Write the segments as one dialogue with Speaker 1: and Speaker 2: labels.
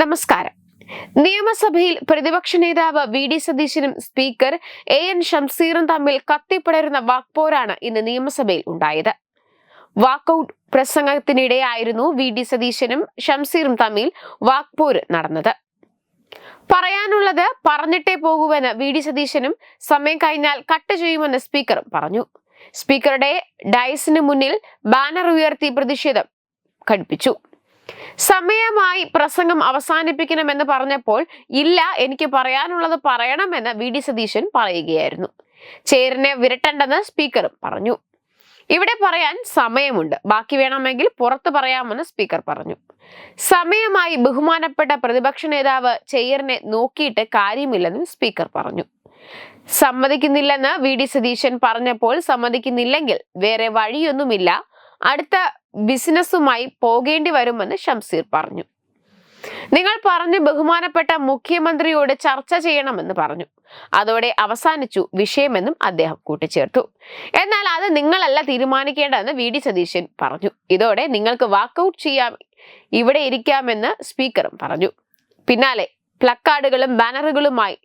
Speaker 1: നമസ്കാരം. നിയമസഭയിൽ പ്രതിപക്ഷ നേതാവ് വി.ഡി. സതീശനും സ്പീക്കർ എ.എൻ. ഷംസീറും തമ്മിൽ കത്തിപ്പടരുന്ന വാക്പോരാണ് ഇന്ന് നിയമസഭയിൽ ഉണ്ടായത്. വാക്കൌട്ട് പ്രസംഗത്തിനിടെയായിരുന്നു വി.ഡി. സതീശനും ഷംസീറും തമ്മിൽ വാക്പോര് നടന്നത്. പറയാനുള്ളത് പറഞ്ഞിട്ടേ പോകൂവെന്ന് വി.ഡി. സതീശനും സമയം കഴിഞ്ഞാൽ കട്ട് ചെയ്യുമെന്ന് സ്പീക്കറും പറഞ്ഞു. സ്പീക്കറുടെ ഡയസിന് മുന്നിൽ ബാനർ ഉയർത്തി പ്രതിഷേധം ഘടിപ്പിച്ചു. സമയമായി പ്രസംഗം അവസാനിപ്പിക്കണമെന്ന് പറഞ്ഞപ്പോൾ ഇല്ല, എനിക്ക് പറയാനുള്ളത് പറയണമെന്ന് വി.ഡി. സതീശൻ പറയുകയായിരുന്നു. ചെയറിനെ വിരട്ടണ്ടെന്ന് സ്പീക്കറും പറഞ്ഞു. ഇവിടെ പറയാൻ സമയമുണ്ട്, ബാക്കി വേണമെങ്കിൽ പുറത്തു പറയാമെന്ന് സ്പീക്കർ പറഞ്ഞു. സമയമായി ബഹുമാനപ്പെട്ട പ്രതിപക്ഷ നേതാവ് ചെയറിനെ നോക്കിയിട്ട് കാര്യമില്ലെന്നും സ്പീക്കർ പറഞ്ഞു. സമ്മതിക്കുന്നില്ലെന്ന് വി.ഡി. സതീശൻ പറഞ്ഞപ്പോൾ സമ്മതിക്കുന്നില്ലെങ്കിൽ വേറെ വഴിയൊന്നുമില്ല, അടുത്ത ബിസിനസ്സുമായി പോകേണ്ടി വരുമെന്ന് ഷംസീർ പറഞ്ഞു. നിങ്ങൾ പറഞ്ഞ് ബഹുമാനപ്പെട്ട മുഖ്യമന്ത്രിയോട് ചർച്ച ചെയ്യണമെന്ന് പറഞ്ഞു. അതോടെ അവസാനിച്ചു വിഷയമെന്നും അദ്ദേഹം കൂട്ടിച്ചേർത്തു. എന്നാൽ അത് നിങ്ങളല്ല തീരുമാനിക്കേണ്ടതെന്ന് വി.ഡി. സതീശൻ പറഞ്ഞു. ഇതോടെ നിങ്ങൾക്ക് വാക്കൌട്ട് ചെയ്യാം, ഇവിടെ ഇരിക്കാമെന്ന് സ്പീക്കറും പറഞ്ഞു. പിന്നാലെ പ്ലക്കാർഡുകളും ബാനറുകളുമായി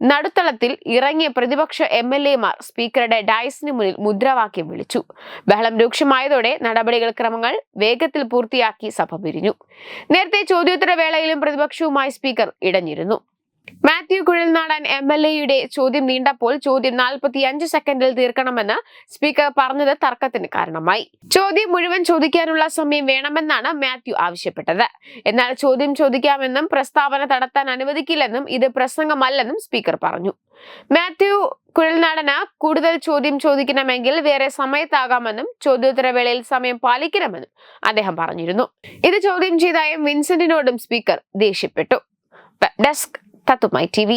Speaker 1: നടുത്തളത്തിൽ ഇറങ്ങിയ പ്രതിപക്ഷ എം.എൽ.എമാർ സ്പീക്കറുടെ ഡയസിന് മുന്നിൽ മുദ്രാവാക്യം വിളിച്ചു. ബഹളം രൂക്ഷമായതോടെ നടപടികൾ ക്രമങ്ങൾ വേഗത്തിൽ പൂർത്തിയാക്കി സഭ പിരിഞ്ഞു. നേരത്തെ ചോദ്യോത്തര വേളയിലും പ്രതിപക്ഷവുമായി സ്പീക്കർ ഇടഞ്ഞിരുന്നു. മാത്യു കുഴൽനാടൻ എം.എൽ.എയുടെ ചോദ്യം നീണ്ടപ്പോൾ ചോദ്യം 45 സെക്കൻഡിൽ തീർക്കണമെന്ന് സ്പീക്കർ പറഞ്ഞത് തർക്കത്തിന് കാരണമായി. ചോദ്യം മുഴുവൻ ചോദിക്കാനുള്ള സമയം വേണമെന്നാണ് മാത്യു ആവശ്യപ്പെട്ടത്. എന്നാൽ ചോദ്യം ചോദിക്കാമെന്നും പ്രസ്താവന നടത്താൻ അനുവദിക്കില്ലെന്നും ഇത് പ്രസംഗമല്ലെന്നും സ്പീക്കർ പറഞ്ഞു. മാത്യു കുഴൽനാടന് കൂടുതൽ ചോദ്യം ചോദിക്കണമെങ്കിൽ വേറെ സമയത്താകാമെന്നും ചോദ്യോത്തര വേളയിൽ സമയം പാലിക്കണമെന്നും അദ്ദേഹം പറഞ്ഞിരുന്നു. ഇത് ചോദ്യം ചെയ്ത എം. വിൻസെന്റിനോടും സ്പീക്കർ ദേഷ്യപ്പെട്ടു. ഡെസ്ക് തത്തുമൈ TV.